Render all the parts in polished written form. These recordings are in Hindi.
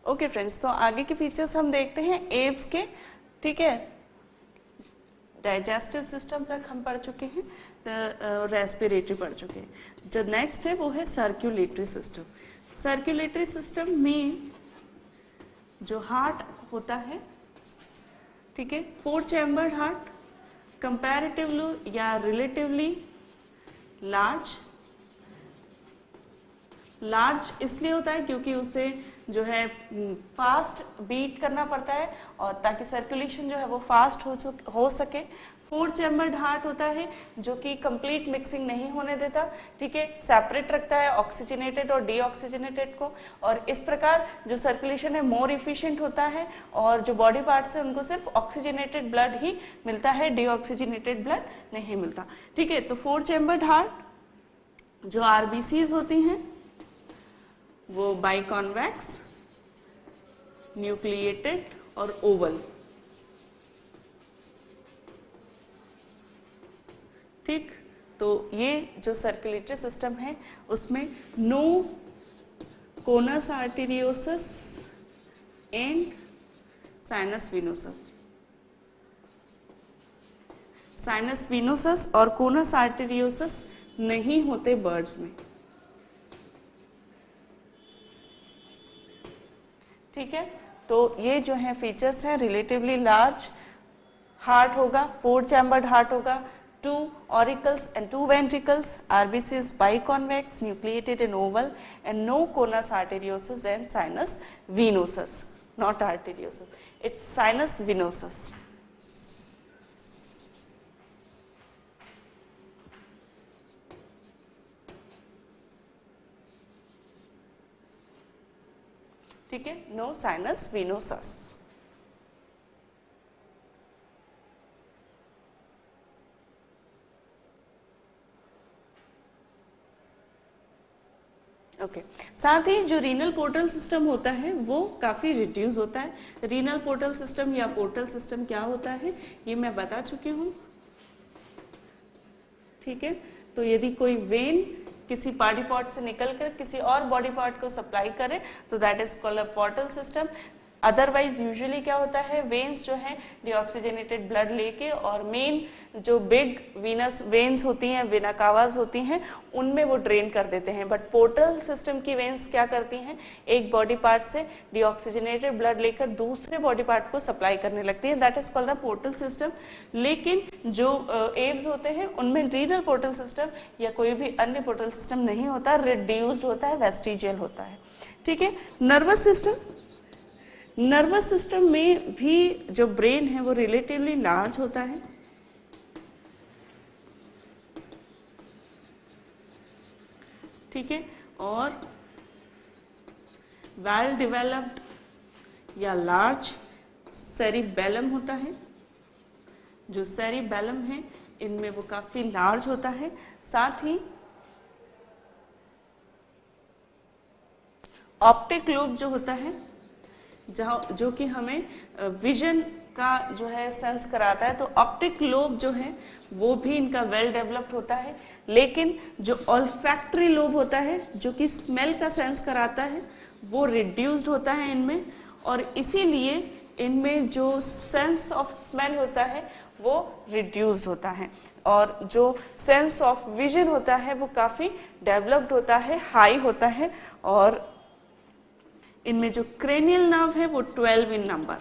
ओके फ्रेंड्स, तो आगे के फीचर्स हम देखते हैं एब्स के। ठीक है, डाइजेस्टिव सिस्टम तक हम पढ़ चुके हैं, रेस्पिरेटरी पढ़ चुके हैं। जो नेक्स्ट है वो है सर्कुलेटरी सिस्टम। सर्कुलेटरी सिस्टम में जो हार्ट होता है, ठीक है, 4 चैम्बर्ड हार्ट, कंपैरेटिवली या रिलेटिवली लार्ज इसलिए होता है क्योंकि उसे जो है फास्ट बीट करना पड़ता है और ताकि सर्कुलेशन जो है वो फास्ट हो सके। 4 चैम्बर्ड हार्ट होता है जो कि कंप्लीट मिक्सिंग नहीं होने देता, ठीक है, सेपरेट रखता है ऑक्सीजनेटेड और डीऑक्सीजनेटेड को, और इस प्रकार जो सर्कुलेशन है मोर इफिशिएंट होता है और जो बॉडी पार्ट्स है उनको सिर्फ ऑक्सीजनेटेड ब्लड ही मिलता है, डीऑक्सीजनेटेड ब्लड नहीं मिलता। ठीक है, तो 4 चैम्बर्ड हार्ट जो आरबीसीज होती हैं वो बाइकॉन्वेक्स, न्यूक्लिएटेड और ओवल। ठीक, तो ये जो सर्कुलेटरी सिस्टम है उसमें no conus arteriosus and sinus venosus. Sinus venosus और कोनस आर्टेरियोसस नहीं होते बर्ड्स में। ठीक है, तो ये जो है फीचर्स हैं, रिलेटिवली लार्ज हार्ट होगा, 4 चैम्बर्ड हार्ट होगा, 2 auricles and 2 ventricles, RBCs biconvex, nucleated and oval, and no conus arteriosus and sinus venosus, not arteriosus, it's sinus venosus. ठीक है, नो साइनस विनोसस। ओके, साथ ही जो रीनल पोर्टल सिस्टम होता है वो काफी रिड्यूस होता है। रीनल पोर्टल सिस्टम या पोर्टल सिस्टम क्या होता है ये मैं बता चुकी हूँ। ठीक है, तो यदि कोई वेन किसी बॉडी पार्ट से निकलकर किसी और बॉडी पार्ट को सप्लाई करे तो that is called a portal system. Otherwise usually क्या होता है, वेन्स जो है डीऑक्सीजनेटेड ब्लड लेके और मेन जो बिग वीनस वेन्स होती हैं, वेना कावास होती हैं, उनमें वो ड्रेन कर देते हैं। बट पोर्टल सिस्टम की वेन्स क्या करती हैं, एक बॉडी पार्ट से डीऑक्सीजनेटेड ब्लड लेकर दूसरे बॉडी पार्ट को सप्लाई करने लगती हैं, that is called the portal system. लेकिन जो एब्स होते हैं उनमें रीनल पोर्टल सिस्टम या कोई भी अन्य पोर्टल सिस्टम नहीं होता, रिड्यूस्ड होता है, वेस्टिजियल होता है। ठीक है, नर्वस सिस्टम में भी जो ब्रेन है वो रिलेटिवली लार्ज होता है। ठीक है, और वेल डेवलप्ड या लार्ज सेरिबेलम होता है। जो सेरिबेलम है इनमें वो काफी लार्ज होता है। साथ ही ऑप्टिक लोब जो होता है, जो कि हमें विजन का जो है सेंस कराता है, तो ऑप्टिक लोब जो है वो भी इनका वेल डेवलप्ड होता है। लेकिन जो ऑल्फैक्टरी लोब होता है जो कि स्मेल का सेंस कराता है वो रिड्यूस्ड होता है इनमें, और इसीलिए इनमें जो सेंस ऑफ स्मेल होता है वो रिड्यूस्ड होता है, और जो सेंस ऑफ विजन होता है वो काफी डेवलप्ड होता है, हाई होता है। और इनमें जो क्रेनियल नर्व है वो 12 in number,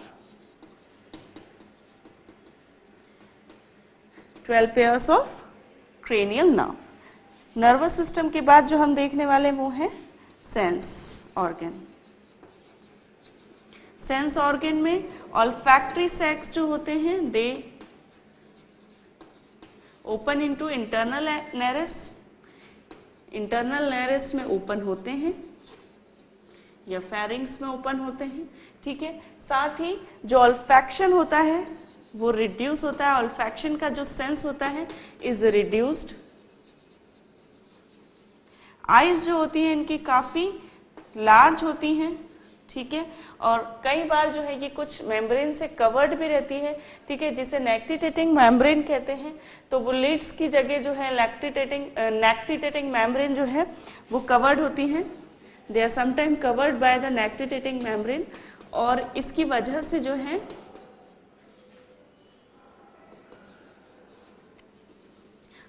12 pairs of cranial nerve. Nervous system के बाद जो हम देखने वाले वो है सेंस ऑर्गन। सेंस ऑर्गन में ऑल्फैक्टरी सैक्स जो होते हैं they open into internal nares, internal nares में ओपन होते हैं या फेरिंग्स में ओपन होते हैं। ठीक है, साथ ही जो ऑल्फैक्शन होता है वो रिड्यूस होता है, ऑल्फैक्शन का जो सेंस होता है इज रिड्यूस्ड। आईज जो होती हैं इनकी काफी लार्ज होती हैं। ठीक है, और कई बार जो है ये कुछ मेम्ब्रेन से कवर्ड भी रहती है। ठीक है, जिसे नेक्टिटेटिंग मेम्ब्रेन कहते हैं। तो वो लिड्स की जगह जो है नेक्टिटेटिंग मेम्ब्रेन जो है वो कवर्ड होती हैं। They are sometime covered by the nictitating membrane, और इसकी वजह से जो है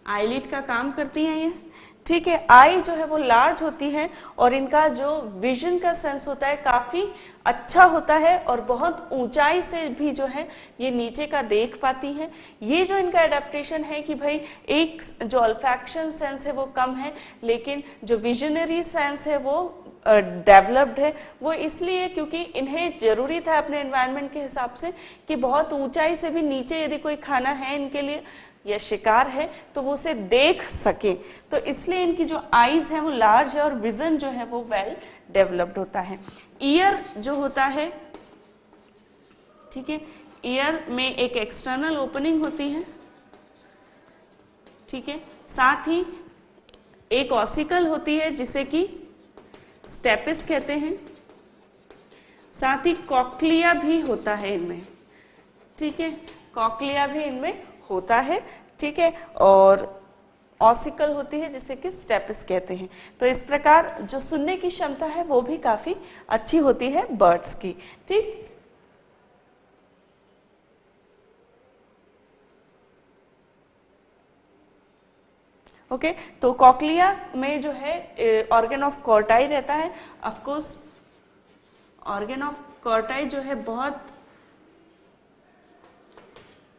आईलिड का काम करती हैं ये, ठीक है। आई जो है वो लार्ज होती है और इनका जो विजन का सेंस होता है काफी अच्छा होता है और बहुत ऊंचाई से भी जो है ये नीचे का देख पाती हैं। ये जो इनका एडेप्टेशन है कि भाई एक जो अल्फैक्शन सेंस है वो कम है, लेकिन जो विजनरी सेंस है वो डेवलप्ड है। वो इसलिए क्योंकि इन्हें जरूरी था अपने एनवायरनमेंट के हिसाब से कि बहुत ऊंचाई से भी नीचे यदि कोई खाना है इनके लिए या शिकार है तो वो उसे देख सके, तो इसलिए इनकी जो आईज है वो लार्ज है और विजन जो है वो वेल डेवलप्ड होता है। ईयर जो होता है, ठीक है, ईयर में एक एक्सटर्नल ओपनिंग होती है, ठीक है, साथ ही एक ऑसिकल होती है जिसे कि स्टेपिस कहते हैं, साथ ही कॉक्लिया भी होता है इनमें, ठीक है, कॉक्लिया भी इनमें होता है, ठीक है, और ऑसिकल होती है जिसे कि स्टेपिस कहते हैं। तो इस प्रकार जो सुनने की क्षमता है वो भी काफी अच्छी होती है बर्ड्स की, ठीक। ओके, तो कॉक्लिया में जो है ऑर्गन ऑफ कॉर्टाई रहता है। Of course organ of Corti जो है बहुत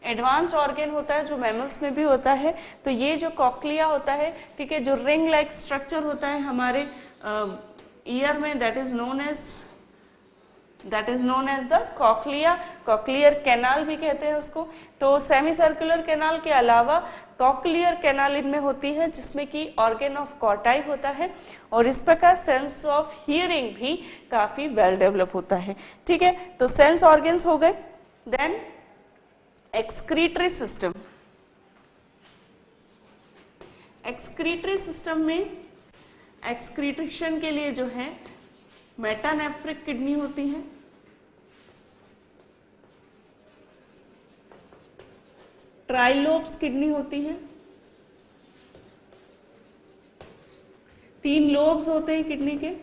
एडवांस्ड ऑर्गन होता है जो मैमल्स में भी होता है। तो ये जो कॉक्लिया होता है, ठीक है, जो रिंग लाइक स्ट्रक्चर होता है हमारे ईयर में, that is known as the cochlea. Cochlear canal भी कहते हैं उसको। तो सेमी सर्कुलर कैनाल के अलावा कॉक्लियर कैनाल इनमें होती है जिसमें कि ऑर्गन ऑफ कॉर्टाई होता है, और इस प्रकार सेंस ऑफ हियरिंग भी काफी वेल डेवलप होता है, ठीक है। तो सेंस ऑर्गन्स हो गए। Then excretory system. Excretory system में एक्सक्रीटेशन के लिए जो है मेटानेफ्रिक किडनी होती है, ट्राइलोब्स किडनी होती है, 3 लोब्स होते हैं किडनी के,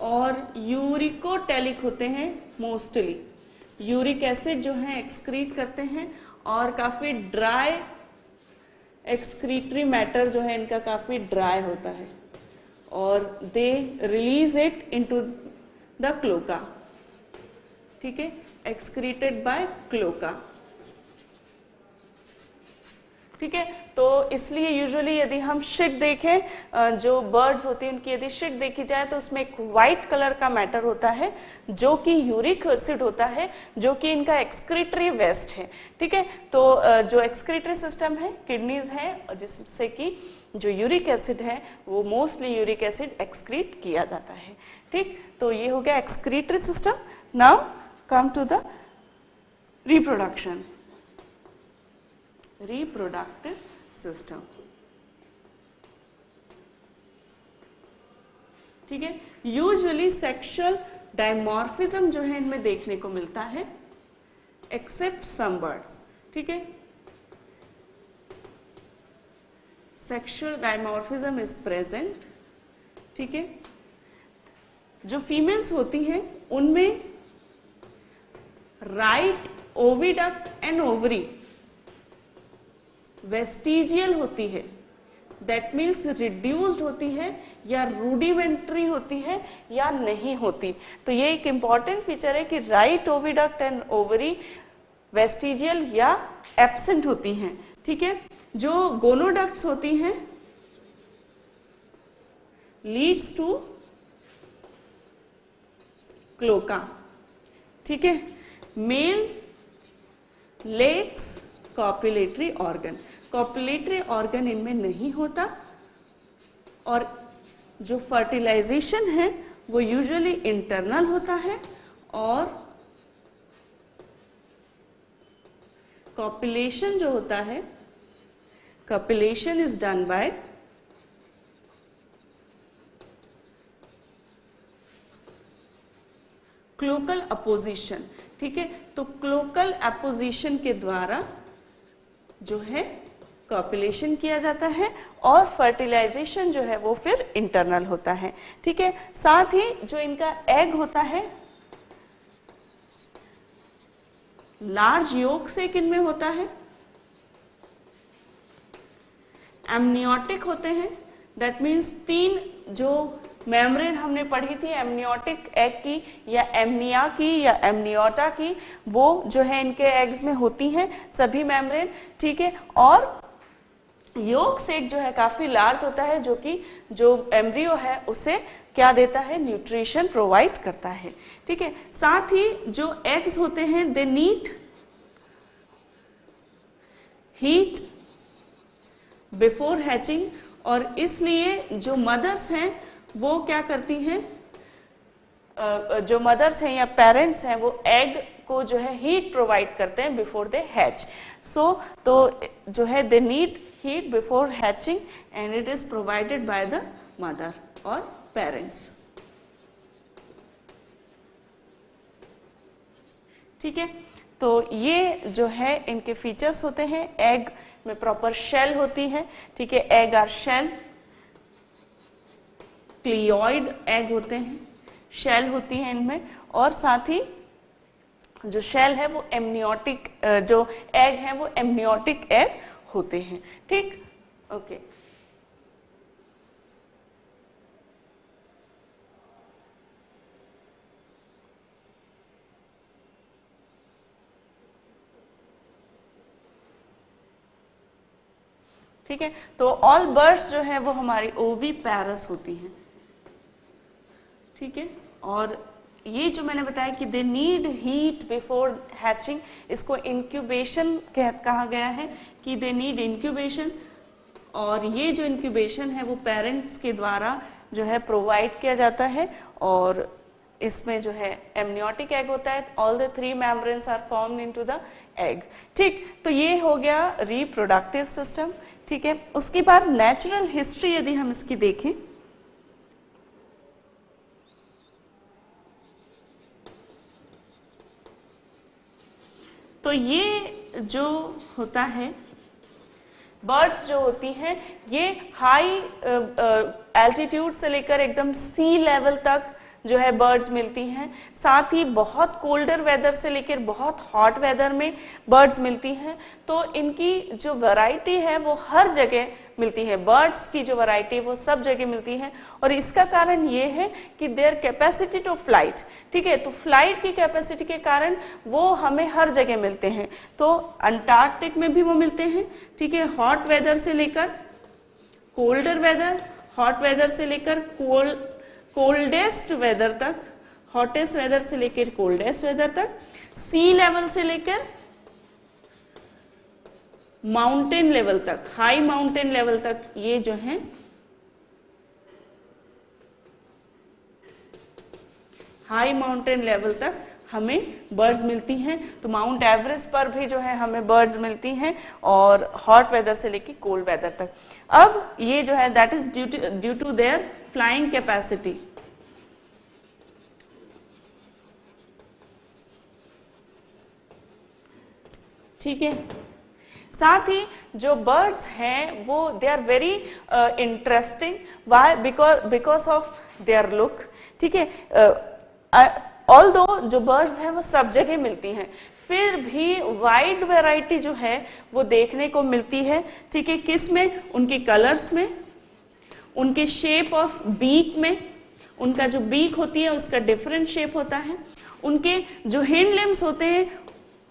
और यूरिकोटेलिक होते हैं मोस्टली। यूरिक एसिड जो है एक्सक्रीट करते हैं और काफी ड्राई एक्सक्रीटरी मैटर जो है इनका काफी ड्राई होता है, और they release it into the cloaca, ठीक है, एक्सक्रीटेड बाय क्लोका, ठीक है। तो इसलिए यूजुअली यदि हम शिट देखें, जो बर्ड्स होती हैं उनकी यदि शिट देखी जाए तो उसमें एक वाइट कलर का मैटर होता है जो कि यूरिक एसिड होता है, जो कि इनका एक्सक्रीटरी वेस्ट है, ठीक है। तो जो एक्सक्रीटरी सिस्टम है किडनीज है जिससे कि जो यूरिक एसिड है वो मोस्टली यूरिक एसिड एक्सक्रीट किया जाता है, ठीक। तो ये हो गया excretory system. Now come to the reproduction, reproductive system, ठीक है। यूजुअली सेक्सुअल डायमॉर्फिज्म जो है इनमें देखने को मिलता है, एक्सेप्ट सम बर्ड्स, ठीक है। सेक्सुअल डायमॉर्फिज्म इज प्रेजेंट, ठीक है। जो फीमेल्स होती हैं उनमें right oviduct and ovary vestigial होती है, दैट मीन्स रिड्यूस्ड होती है या रूडिमेंट्री होती है या नहीं होती। तो ये एक इंपॉर्टेंट फीचर है कि right oviduct and ovary vestigial या एब्सेंट होती हैं, ठीक है। जो गोनोडक्ट्स होती हैं लीड्स टू क्लोका, ठीक है। Male lacks copulatory organ, copulatory organ इनमें नहीं होता, और जो फर्टिलाइजेशन है वो यूजुअली इंटरनल होता है, और कॉपुलेशन जो होता है, copulation is done by cloacal opposition, ठीक है। तो क्लोकल अपोजिशन के द्वारा जो है कॉपुलेशन किया जाता है और फर्टिलाइजेशन जो है वो फिर इंटरनल होता है, ठीक है। साथ ही जो इनका एग होता है लार्ज योक से इनमें होता है, एमनियोटिक होते हैं, दैट मीन्स 3 जो मेम्ब्रेन हमने पढ़ी थी एमनियोटिक एग की या एमनिया की या एमनियोटा की, वो जो है इनके एग्स में होती हैं सभी मेम्ब्रेन, ठीक है। और योक सेक जो है काफी लार्ज होता है, जो कि जो एम्ब्रियो है उसे क्या देता है, न्यूट्रिशन प्रोवाइड करता है, ठीक है। साथ ही जो एग्स होते हैं they need heat before hatching, और इसलिए जो मदर्स हैं वो क्या करती हैं, जो मदर्स हैं या पेरेंट्स हैं वो एग को जो है हीट प्रोवाइड करते हैं बिफोर दे हैच। सो तो जो है they need heat before hatching and it is provided by the mother or parents, ठीक है। तो ये जो है इनके फीचर्स होते हैं। एग में प्रॉपर शेल होती है, ठीक है, एग आर शेल, क्लियोइड एग होते हैं, शेल होती है इनमें, और साथ ही जो शेल है वो एमनियोटिक, जो एग है वो एमनियोटिक एग होते हैं, ठीक, ओके। ठीक है, तो ऑल बर्ड्स जो है वो हमारी ओवी पैरस होती हैं, ठीक है। और ये जो मैंने बताया कि they need heat before hatching, इसको इंक्यूबेशन कहा गया है कि दे नीड इंक्यूबेशन, और ये जो इंक्यूबेशन है वो पेरेंट्स के द्वारा जो है प्रोवाइड किया जाता है। और इसमें जो है एमनियोटिक एग होता है, all the 3 membranes are formed into the egg, ठीक। तो ये हो गया रिप्रोडक्टिव सिस्टम, ठीक है। उसके बाद नेचुरल हिस्ट्री यदि हम इसकी देखें तो ये जो होता है बर्ड्स जो होती हैं ये हाई एल्टीट्यूड से लेकर एकदम सी लेवल तक जो है बर्ड्स मिलती हैं, साथ ही बहुत कोल्डर वेदर से लेकर बहुत हॉट वेदर में बर्ड्स मिलती हैं। तो इनकी जो वैरायटी है वो हर जगह मिलती है, बर्ड्स की जो वैरायटी है वो सब जगह मिलती है। और इसका कारण ये है कि देयर कैपेसिटी टू फ्लाइट, ठीक है, तो फ्लाइट की कैपेसिटी के कारण वो हमें हर जगह मिलते हैं। तो अंटार्कटिक में भी वो मिलते हैं, ठीक है, हॉट वेदर से लेकर कोल्डर वेदर, हॉट वेदर से लेकर कोल्डेस्ट वेदर तक, हॉटेस्ट वेदर से लेकर कोल्डेस्ट वेदर तक, सी लेवल से लेकर माउंटेन लेवल तक, हाई माउंटेन लेवल तक ये जो है हाई माउंटेन लेवल तक हमें बर्ड्स मिलती हैं। तो माउंट एवरेस्ट पर भी जो है हमें बर्ड्स मिलती हैं, और हॉट वेदर से लेकर कोल्ड वेदर तक। अब ये जो है that is due to their flying capacity, ठीक है। साथ ही जो बर्ड्स हैं वो they are very interesting, why, because of their look, ठीक है। ऑल्दो जो बर्ड्स हैं वो सब जगह मिलती हैं, फिर भी वाइड वैरायटी जो है वो देखने को मिलती है, ठीक है। किस में? उनके कलर्स में, उनके शेप ऑफ बीक में, उनका जो बीक होती है उसका डिफरेंट शेप होता है, उनके जो हिंड लिम्स होते हैं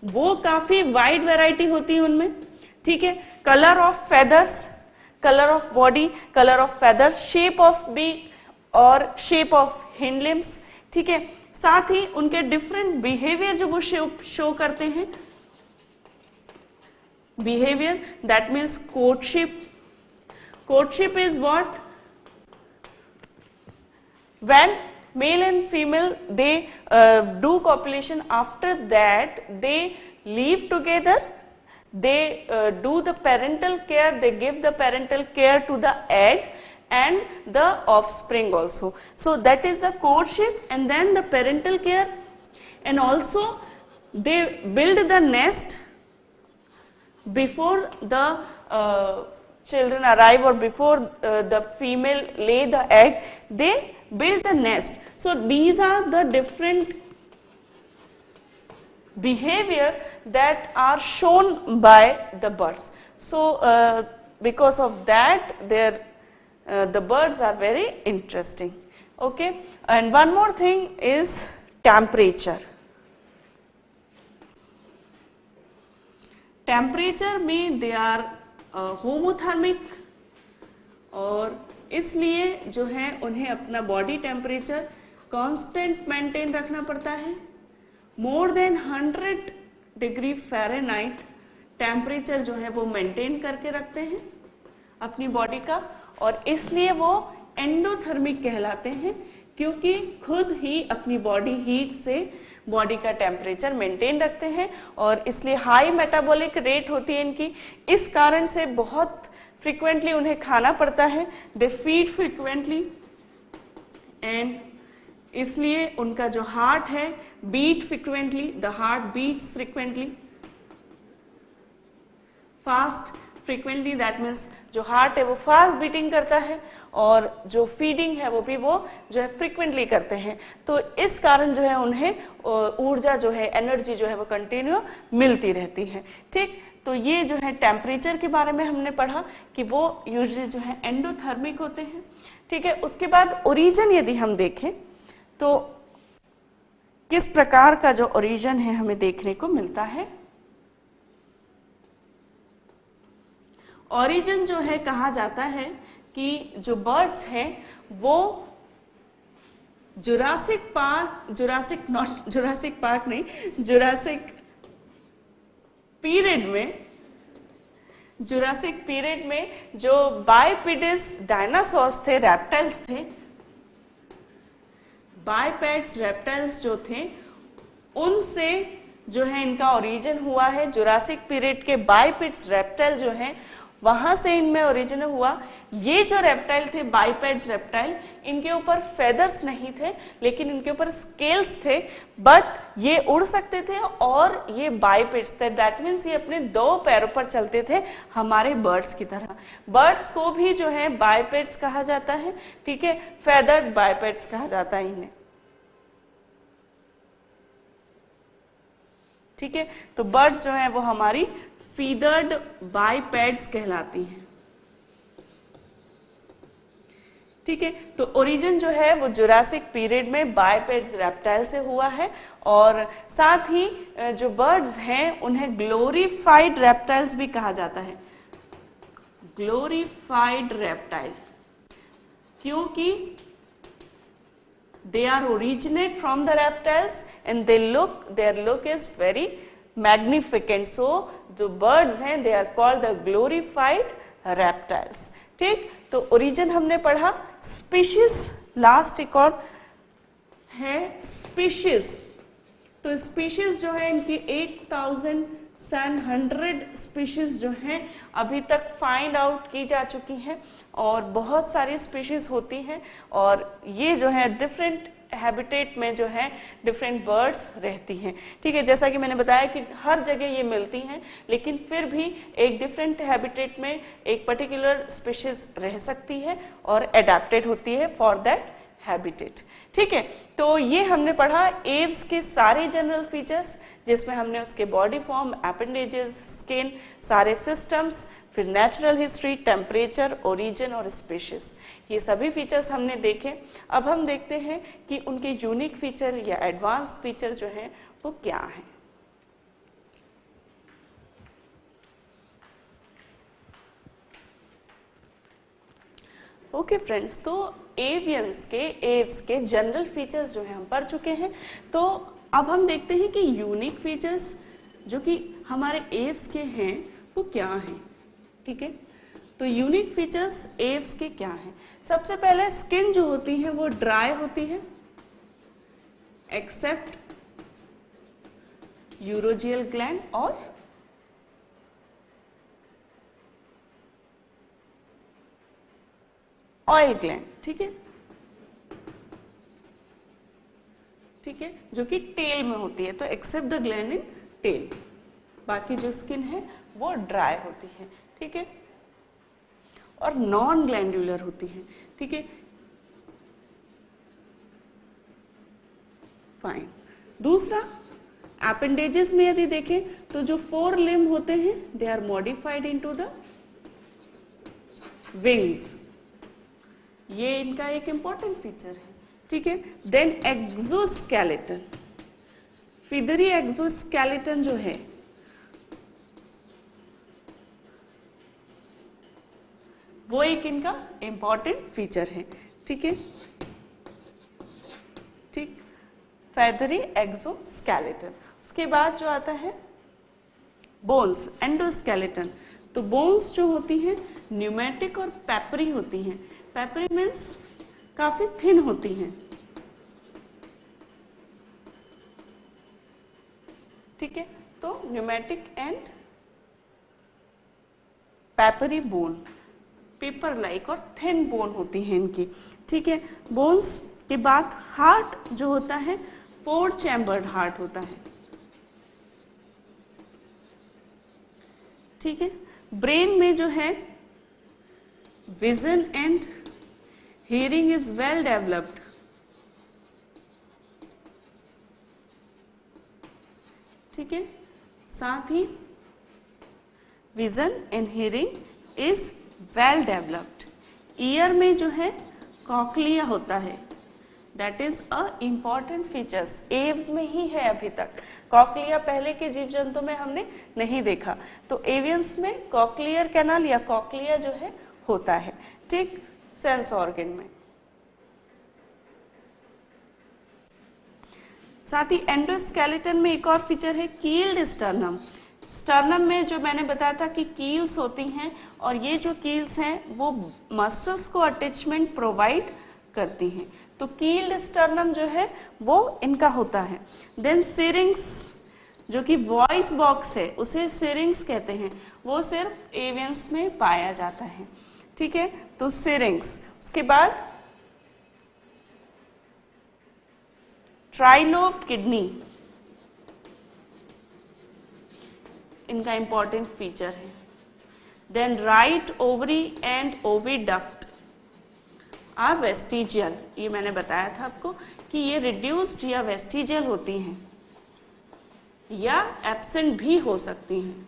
वो काफी वाइड वैरायटी होती है उनमें, ठीक है। Colour of feathers, colour of body, colour of feathers, shape of beak और शेप ऑफ हिंड लिम्स, ठीक है। साथ ही उनके डिफरेंट बिहेवियर जो वो शो करते हैं, behaviour that means courtship. Courtship is what? when male and female they do copulation, after that they live together, they do the parental care, they give the parental care to the egg and the offspring also. So that is the courtship, and then the parental care, and also they build the nest before the children arrive or before the female lay the egg, they build the nest. So these are the different behavior that are shown by the birds. So because of that the birds are very interesting. Okay, and one more thing is temperature. Temperature में दे आर होमोथर्मिक, और इसलिए जो है उन्हें अपना बॉडी टेम्परेचर कांस्टेंट मेंटेन रखना पड़ता है। More than 100 degree Fahrenheit temperature जो है वो मेंटेन करके रखते हैं अपनी बॉडी का, और इसलिए वो एंडोथर्मिक कहलाते हैं, क्योंकि खुद ही अपनी बॉडी हीट से बॉडी का टेम्परेचर मेंटेन रखते हैं, और इसलिए हाई मेटाबॉलिक रेट होती है इनकी। इस कारण से बहुत फ्रिक्वेंटली उन्हें खाना पड़ता है, दे फीड फ्रिक्वेंटली, एंड इसलिए उनका जो हार्ट है beat frequently, the heart beats frequently, fast frequently, that means जो हार्ट है वो फास्ट बीटिंग करता है, और जो फीडिंग है वो भी वो जो है फ्रिक्वेंटली करते हैं। तो इस कारण जो है उन्हें ऊर्जा जो है, एनर्जी जो है वो कंटिन्यू मिलती रहती है। ठीक, तो ये जो है टेम्परेचर के बारे में हमने पढ़ा कि वो यूजुअली जो है एंडोथर्मिक होते हैं। ठीक है, उसके बाद ओरिजिन यदि हम देखें तो किस प्रकार का जो ओरिजिन है हमें देखने को मिलता है। ओरिजिन जो है कहा जाता है कि जो बर्ड्स हैं वो जुरासिक पीरियड में जो बाइपेड्स डायनासोर्स थे, रेप्टाइल्स थे, बाइपेड्स रेप्टाइल्स जो थे, उनसे जो है इनका ओरिजिन हुआ है। जुरासिक पीरियड के बाइपेड्स रेप्टाइल जो हैं वहां से इनमें ओरिजिन हुआ। ये जो रेप्टाइल थे, बाइपेड्स रेप्टाइल, इनके ऊपर फेदर्स नहीं थे, लेकिन इनके ऊपर स्केल्स थे, बट ये उड़ सकते थे और ये बाइपेड्स थे। दैट मीन्स ये अपने 2 पैरों पर चलते थे, हमारे बर्ड्स की तरह। बर्ड्स को भी जो है बाइपेड्स कहा जाता है। ठीक है, फेदर्ड बाइपेड्स कहा जाता है इन्हें। ठीक है, तो बर्ड्स जो है वो हमारी फीदर्ड बाइपेड्स कहलाती हैं। ठीक है, तो ओरिजिन जो है वो जुरासिक पीरियड में बाइपेड्स रेप्टाइल से हुआ है, और साथ ही जो बर्ड्स हैं उन्हें ग्लोरीफाइड रेप्टाइल्स भी कहा जाता है। ग्लोरीफाइड रेप्टाइल, क्योंकि they are originate from the reptiles and their look is very magnificent. So जो birds हैं they are called the glorified reptiles. ठीक, तो origin हमने पढ़ा। species, लास्ट एक और है species। तो species जो है इनकी 8,700 स्पीशीज जो हैं अभी तक फाइंड आउट की जा चुकी हैं, और बहुत सारी स्पीशीज होती हैं, और ये जो है डिफरेंट हैबिटेट में जो है डिफरेंट बर्ड्स रहती हैं। ठीक है, जैसा कि मैंने बताया कि हर जगह ये मिलती हैं, लेकिन फिर भी एक डिफरेंट हैबिटेट में एक पर्टिकुलर स्पीशीज रह सकती है और एडेप्टेड होती है फॉर दैट हैबिटेट। ठीक है, तो ये हमने पढ़ा एव्स के सारे जनरल फीचर्स, जिसमें हमने उसके बॉडी फॉर्म, एपेंडेजेस, स्किन, सारे सिस्टम्स, फिर नेचुरल हिस्ट्री, टेम्परेचर, ओरिजिन और स्पीशीज, ये सभी फीचर्स हमने देखे। अब हम देखते हैं कि उनके यूनिक फीचर या एडवांस्ड फीचर जो हैं वो क्या हैं। ओके फ्रेंड्स, तो एव्स के जनरल फीचर्स जो है हम पढ़ चुके हैं। तो अब हम देखते हैं कि यूनिक फीचर्स जो कि हमारे एव्स के हैं वो क्या हैं। ठीक है, तो यूनिक फीचर्स एव्स के क्या हैं। सबसे पहले स्किन जो होती है वो ड्राई होती है, एक्सेप्ट यूरोजियल ग्लैंड और ऑयल ग्लैंड। ठीक है, ठीक है, जो कि टेल में होती है, तो except the gland in tail, बाकी जो स्किन है वो ड्राई होती है। ठीक है, और नॉन ग्लैंडुलर होती हैं, ठीक है, फाइन। दूसरा, एपेंडेजेस में यदि देखें तो जो 4 लिम्ब होते हैं they are modified into the wings, ये इनका एक इंपॉर्टेंट फीचर है, ठीक है। देन एक्सोस्केलेटन, फिदरी एक्सोस्केलेटन जो है वो एक इनका इंपॉर्टेंट फीचर है, ठीक है, ठीक, फेदरी एक्सोस्केलेटन। उसके बाद जो आता है बोन्स, एंडोस्केलेटन। तो बोन्स जो होती हैं न्यूमेटिक और पेपरी होती हैं। पेपरी मीन्स काफी थिन होती हैं, ठीक है। तो pneumatic and peppery bone, paper like और थिन बोन होती है इनकी, ठीक है। बोन्स के बाद हार्ट जो होता है 4 चैम्बर्ड हार्ट होता है, ठीक है। ब्रेन में जो है vision and hearing is well developed, ठीक है। साथ ही vision and hearing is well developed. Ear में जो है कॉक्लिया होता है, that is a important features, Aves में ही है अभी तक, कॉक्लिया पहले के जीव जंतु में हमने नहीं देखा। तो एवियंस में कॉक्लियर कैनाल या कॉक्लिया जो है होता है, ठीक, सेंस ऑर्गन में। साथ ही एंडोस्केलेटन में एक और फीचर है कील्ड स्टर्नम। स्टर्नम में जो मैंने बताया था कि कील्स होती हैं और ये जो कील्स हैं वो मसल्स को अटैचमेंट प्रोवाइड करती हैं, तो कील्ड स्टर्नम जो है वो इनका होता है। देन सिरिंग्स जो कि वॉइस बॉक्स है उसे सिरिंग्स कहते हैं, वो सिर्फ एवियंस में पाया जाता है, ठीक है। तो सिरिंग्स, उसके बाद ट्राइलोब किडनी, इनका इंपॉर्टेंट फीचर है। Then right ovary and oviduct are vestigial, ये मैंने बताया था आपको कि ये रिड्यूस्ड या वेस्टिजियल होती हैं या एब्सेंट भी हो सकती हैं,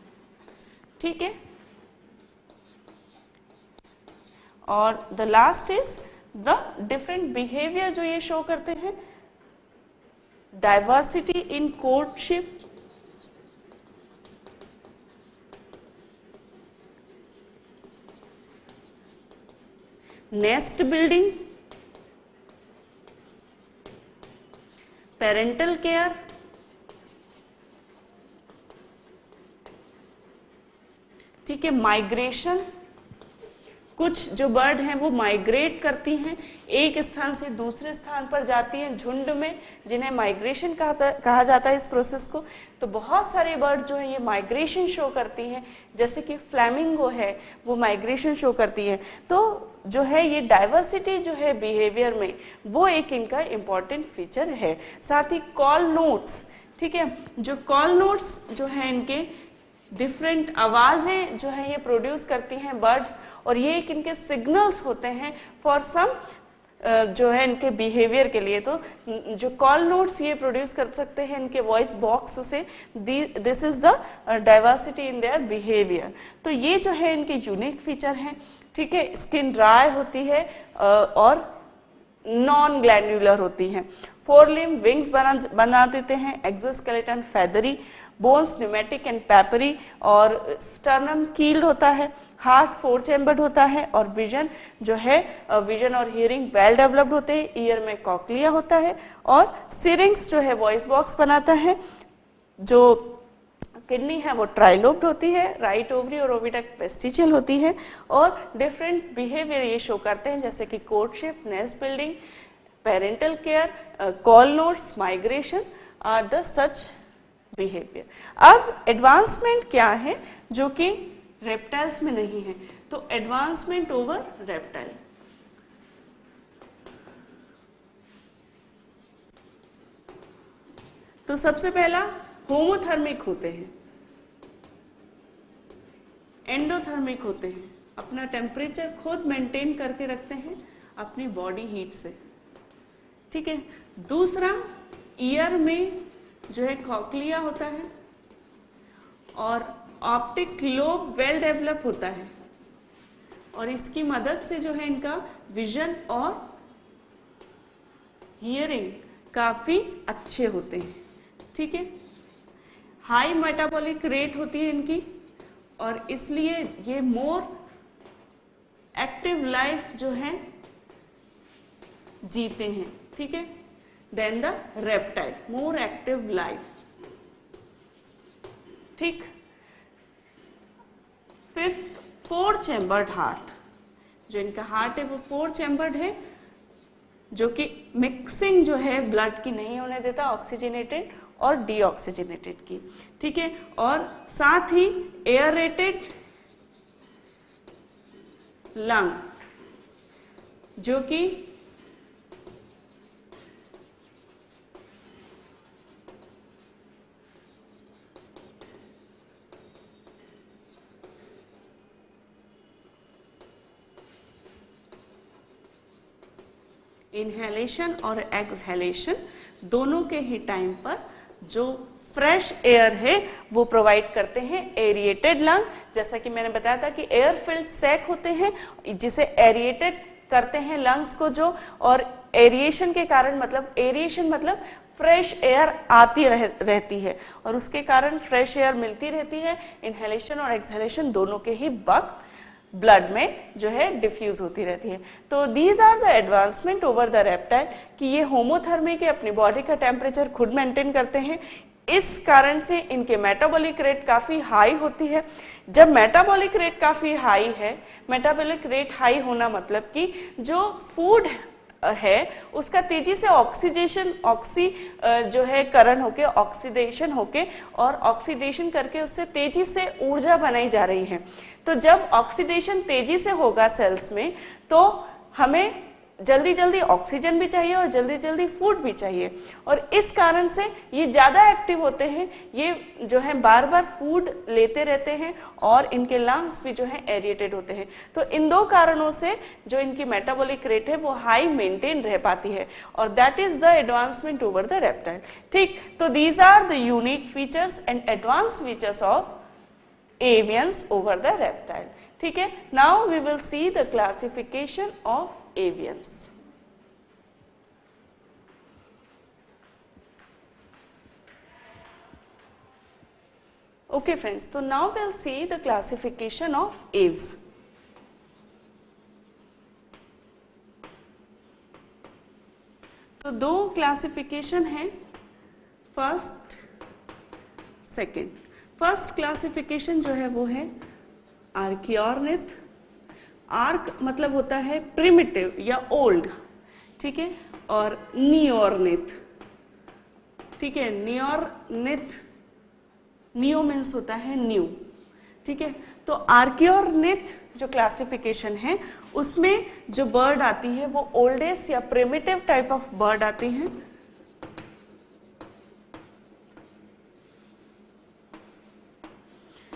ठीक है। और the last is the different behaviour जो ये शो करते हैं, diversity in courtship, nest building, parental care, ठीक है, माइग्रेशन, कुछ जो बर्ड हैं वो माइग्रेट करती हैं, एक स्थान से दूसरे स्थान पर जाती हैं झुंड में, जिन्हें माइग्रेशन कहा जाता है इस प्रोसेस को। तो बहुत सारे बर्ड जो हैं ये माइग्रेशन शो करती हैं, जैसे कि फ्लैमिंगो है वो माइग्रेशन शो करती है। तो जो है ये डाइवर्सिटी जो है बिहेवियर में वो एक इनका इम्पॉर्टेंट फीचर है। साथ ही कॉल नोट्स, ठीक है, जो कॉल नोट्स जो है इनके डिफरेंट आवाजें जो है ये प्रोड्यूस करती हैं बर्ड्स, और ये एक इनके सिग्नल्स होते हैं फॉर सम जो है इनके बिहेवियर के लिए। तो जो कॉल नोट्स ये प्रोड्यूस कर सकते हैं इनके वॉइस बॉक्स से, this is the diversity in their behaviour. तो ये जो है इनके यूनिक फीचर हैं, ठीक है। स्किन ड्राई होती है और नॉन ग्लैंडुलर होती हैं। 4 लिम्ब विंग्स बना देते हैं, exoskeleton feathery, bones pneumatic and peppery, और स्टर्नम कील्ड होता है, हार्ट 4 चैम्बर्ड होता है, और विजन जो है विजन और हियरिंग वेल डेवलप्ड होते हैं, ईयर में कॉक्लिया होता है, और सिरिंग्स जो है वॉइस बॉक्स बनाता है, जो किडनी है वो ट्राइलोब्ड होती है, राइट ओवरी और ओविडक्ट वेस्टिजियल होती है, और डिफरेंट बिहेवियर ये शो करते हैं जैसे कि courtship, nest building, parental care, call notes, migration are the such behaviour. अब एडवांसमेंट क्या है जो कि रेप्टाइल्स में नहीं है, तो एडवांसमेंट ओवर रेप्टाइल। तो सबसे पहला होमोथर्मिक होते हैं, एंडोथर्मिक होते हैं, अपना टेम्परेचर खुद मेंटेन करके रखते हैं अपनी बॉडी हीट से, ठीक है। दूसरा, ईयर में जो है कॉक्लिया होता है और ऑप्टिक लोब वेल डेवलप होता है और इसकी मदद से जो है इनका विजन और हियरिंग काफी अच्छे होते हैं, ठीक है। हाई मेटाबॉलिक रेट होती है इनकी और इसलिए ये मोर एक्टिव लाइफ जो है जीते हैं, ठीक है, then the reptile, more active life, ठीक। फिफ्थ, 4 चैम्बर्ड हार्ट, जो इनका हार्ट है वो 4 चैम्बर्ड है, जो कि मिक्सिंग जो है ब्लड की नहीं होने देता, ऑक्सीजनेटेड और डीऑक्सीजनेटेड की, ठीक है। और साथ ही एयरेटेड लंग, जो कि इनहेलेशन और एक्सहेलेशन दोनों के ही टाइम पर जो फ्रेश एयर है वो प्रोवाइड करते हैं एरिएटेड लंग। जैसा कि मैंने बताया था कि एयर फिल्ड सैक होते हैं जिसे एरिएटेड करते हैं लंग्स को जो, और एरिएशन के कारण मतलब एरिएशन मतलब फ्रेश एयर आती रहती है और उसके कारण फ्रेश एयर मिलती रहती है। इनहेलेशन और एक्सहेलेशन दोनों के ही वक्त ब्लड में जो है डिफ्यूज होती रहती है। तो these are the advancement over the reptile कि ये होमोथर्मी के अपनी बॉडी का टेम्परेचर खुद मेंटेन करते हैं। इस कारण से इनके मेटाबॉलिक रेट काफी हाई होती है। जब मेटाबॉलिक रेट काफी हाई है, मेटाबॉलिक रेट हाई होना मतलब कि जो फूड है उसका तेजी से जो है करण होके ऑक्सीडेशन होके और ऑक्सीडेशन करके उससे तेजी से ऊर्जा बनाई जा रही है। तो जब ऑक्सीडेशन तेजी से होगा सेल्स में तो हमें जल्दी जल्दी ऑक्सीजन भी चाहिए और जल्दी जल्दी फूड भी चाहिए और इस कारण से ये ज़्यादा एक्टिव होते हैं। ये जो है बार बार फूड लेते रहते हैं और इनके लंग्स भी जो है एरिएटेड होते हैं। तो इन दो कारणों से जो इनकी मेटाबॉलिक रेट है वो हाई मेंटेन रह पाती है और that is the advancement over the reptile, ठीक। तो these are the unique features and advance features of avians over the reptile, ठीक है। Now we will see the classification of avians. Okay friends, so now we'll see the classification of aves. तो दो क्लासिफिकेशन है, फर्स्ट सेकेंड। फर्स्ट क्लासिफिकेशन जो है वो है आर्कियोर्निथ। आर्क मतलब होता है प्रिमिटिव या ओल्ड, ठीक है, और नियोर्निथ, ठीक है। नियोर्निथ, नियो मीन्स होता है न्यू, ठीक है। तो आर्कियोर्निथ जो क्लासिफिकेशन है उसमें जो बर्ड आती है वो ओल्डेस्ट या प्रिमिटिव टाइप ऑफ बर्ड आती हैं,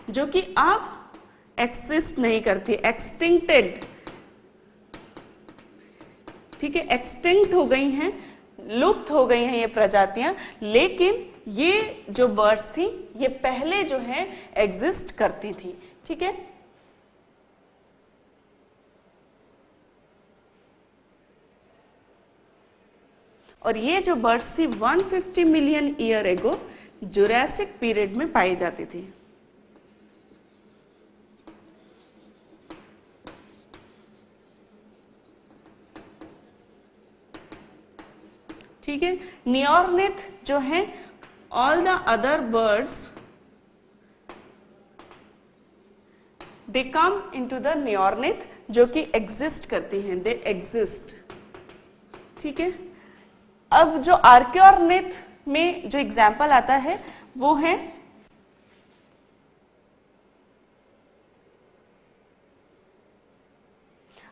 जो कि आप एक्सिस्ट नहीं करती, एक्सटिंक्टेड, ठीक है, एक्सटिंक्ट हो गई हैं, लुप्त हो गई हैं ये प्रजातियां। लेकिन ये जो बर्ड्स थी ये पहले जो है एग्जिस्ट करती थी, ठीक है। और ये जो बर्ड्स थी 150 million year ago Jurassic period में पाई जाती थी, ठीक है। नियोर्निथ जो है all the other birds they come into the neornith जो कि एग्जिस्ट करती हैं, दे एग्जिस्ट, ठीक है। अब जो आर्कियोर्निथ में जो एग्जाम्पल आता है वो है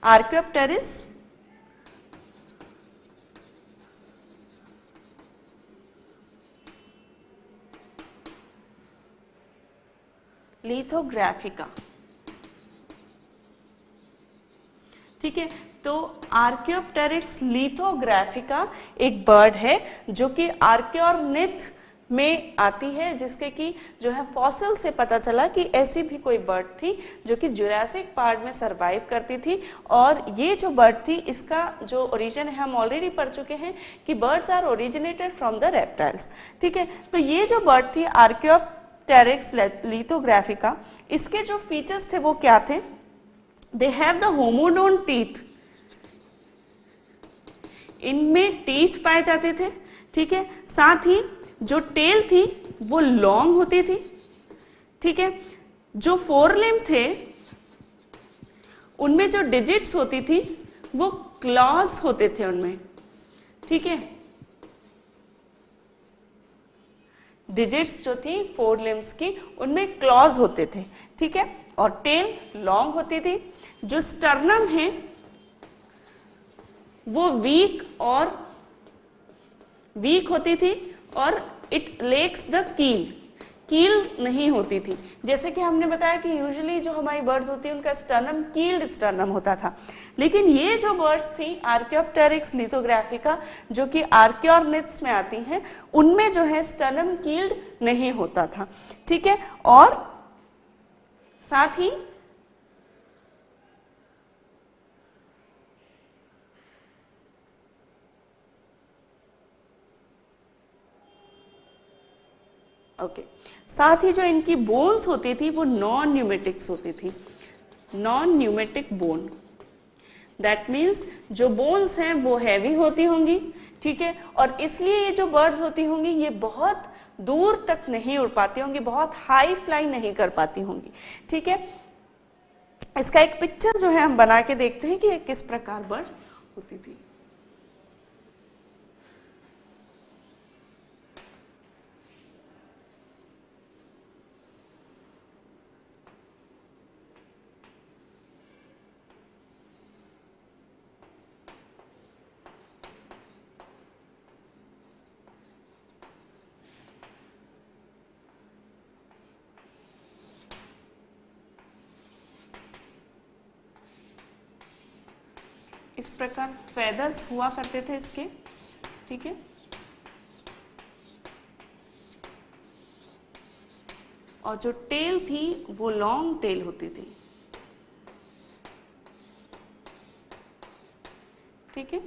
आर्कियोप्टेरिस, लिथोग्राफिका, ठीक है, तो आर्कियोप्टेरिक्स लिथोग्राफिका एक बर्ड है जो कि आर्कियोनिथ में आती है, जिसके कि जो है फॉसिल से पता चला कि ऐसी भी कोई बर्ड थी जो कि जुरासिक पार्ट में सरवाइव करती थी। और ये जो बर्ड थी इसका जो ओरिजिन है हम ऑलरेडी पढ़ चुके हैं कि birds are originated from the reptiles. ठीक है, तो ये जो बर्ड थी आर्कियोप्टेरिक्स लिथोग्राफिका, इसके जो फीचर्स थे वो क्या थे? दे हैव द होमोडोन टीथ, इनमें टीथ पाए जाते थे। ठीक है, साथ ही जो टेल थी वो लॉन्ग होती थी। ठीक है, जो फोरलिम्ब थे उनमें जो डिजिट्स होती थी वो क्लॉज होते थे उनमें। ठीक है, डिजिट्स जो थी फोरलिम्ब्स की उनमें क्लॉज होते थे। ठीक है, और टेल लॉन्ग होती थी। जो स्टर्नम है वो वीक होती थी और इट लेक्स द कील नहीं होती थी। जैसे कि हमने बताया कि यूजुअली जो हमारी बर्ड्स होती है उनका स्टर्नम कील्ड स्टर्नम होता था, लेकिन ये जो बर्ड्स थी आर्कियोप्टेरिक्स लिथोग्राफिका जो कि आर्कियोनिथ्स में आती हैं, उनमें जो है स्टर्नम कील्ड नहीं होता था। ठीक है, और साथ ही साथ ही जो इनकी बोन्स होती थी वो नॉन न्यूमेटिक्स होती थी, non pneumatic bone. That means जो बोन्स हैं वो हैवी होती होंगी। ठीक है, और इसलिए ये जो बर्ड्स होती होंगी ये बहुत दूर तक नहीं उड़ पाती होंगी, बहुत हाई फ्लाई नहीं कर पाती होंगी। ठीक है, इसका एक पिक्चर जो है हम बना के देखते हैं कि ये किस प्रकार बर्ड्स होती थी। इस प्रकार फेदर्स हुआ करते थे इसके। ठीक है, और जो टेल थी वो लॉन्ग टेल होती थी। ठीक है,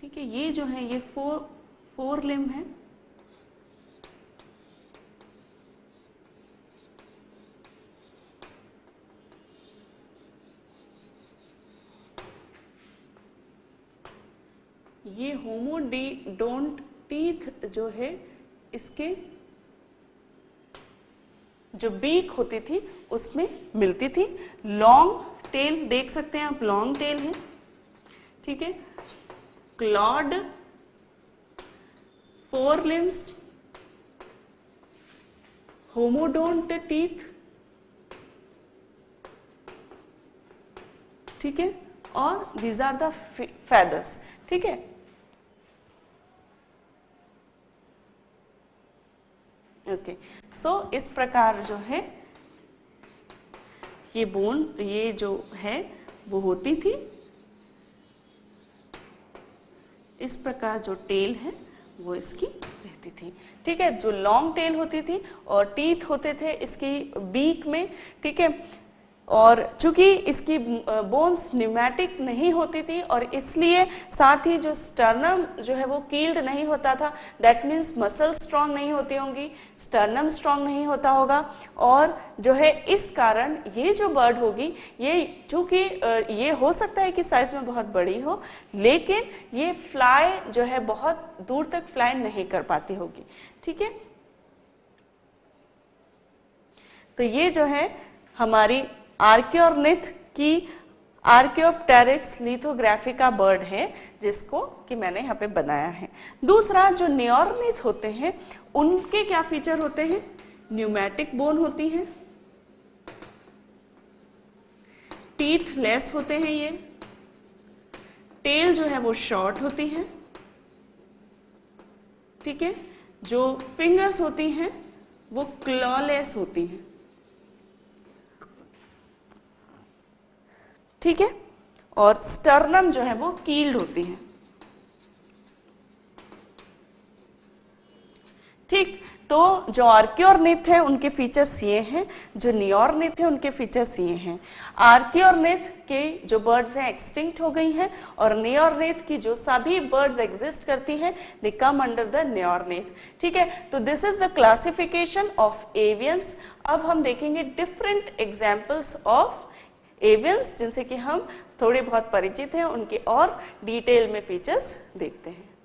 ठीक है, ये जो है ये फोर लिम्ब है। ये होमोडोंट टीथ जो है इसके जो बीक होती थी उसमें मिलती थी। लॉन्ग टेल देख सकते हैं आप, लॉन्ग टेल है। ठीक है, Claude, four limbs, homodont teeth. ठीक है, और दीज आर द फेदर्स। ठीक है, ओके, सो इस प्रकार जो है ये बोन, ये जो है वो होती थी। इस प्रकार जो टेल है वो इसकी रहती थी। ठीक है, जो लॉन्ग टेल होती थी और टीथ होते थे इसकी बीक में। ठीक है, और चूंकि इसकी बोन्स न्यूमेटिक नहीं होती थी और इसलिए साथ ही जो स्टर्नम जो है वो कील्ड नहीं होता था। दैट मीन्स मसल स्ट्रांग नहीं होती होंगी, स्टर्नम स्ट्रांग नहीं होता होगा, और जो है इस कारण ये जो बर्ड होगी ये चूंकि ये हो सकता है कि साइज में बहुत बड़ी हो, लेकिन ये फ्लाई जो है बहुत दूर तक फ्लाई नहीं कर पाती होगी। ठीक है, तो ये जो है हमारी आर्कियोनिथ की आर्कियोप्टेरिक्स लिथोग्राफिका बर्ड है जिसको कि मैंने यहाँ पे बनाया है। दूसरा जो नियोर्निथ होते हैं उनके क्या फीचर होते हैं? न्यूमेटिक बोन होती है, टीथ लेस होते हैं ये, टेल जो है वो शॉर्ट होती है। ठीक है, जो फिंगर्स होती हैं वो क्लॉलेस होती हैं। ठीक है, और स्टर्नम जो है वो कील्ड होती है। ठीक, तो जो आर्कियोरनिथ है उनके फीचर्स ये हैं, जो नियोरनिथ है उनके फीचर्स ये हैं। आर्कियोरनिथ के जो बर्ड्स हैं एक्सटिंक्ट हो गई हैं, और नियोरनिथ की जो सभी बर्ड्स एग्जिस्ट करती हैं दे कम अंडर द नियोरनिथ। ठीक है, तो this is the classification of avians. अब हम देखेंगे डिफरेंट एग्जाम्पल्स ऑफ एवियंस जिनसे कि हम थोड़े बहुत परिचित हैं, उनके और डिटेल में फीचर्स देखते हैं।